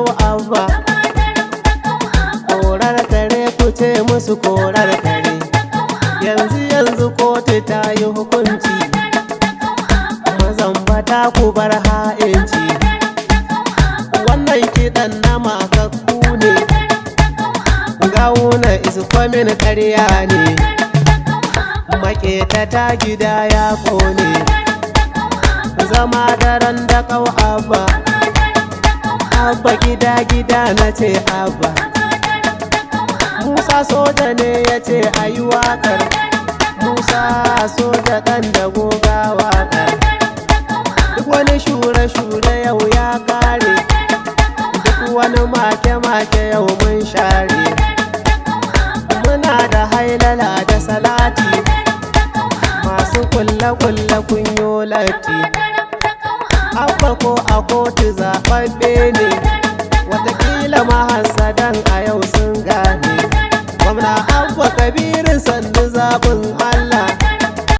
kau abba. Korar kare ku ce musu korar kare. Yanzu kotu ta yi hukunci. Mazambata ku bar ha'inci. Wannan kiɗan na makakku ne. Gawuna isfamin ƙarya ne. Maƙeta ta gida ya ƙone. Zama daren da kau abba. Abba gida na ce abba. Musa soja ne ya ce a yi waƙar. Musa soja ɗan da goga waƙar. Duk wani shure-shure yau ya kare. Duk wani make-make yau mun share. Muna da hailala da salati. Masu kulle-kulle kun yo latti. Abba ko a kotu zaɓaɓɓe ne.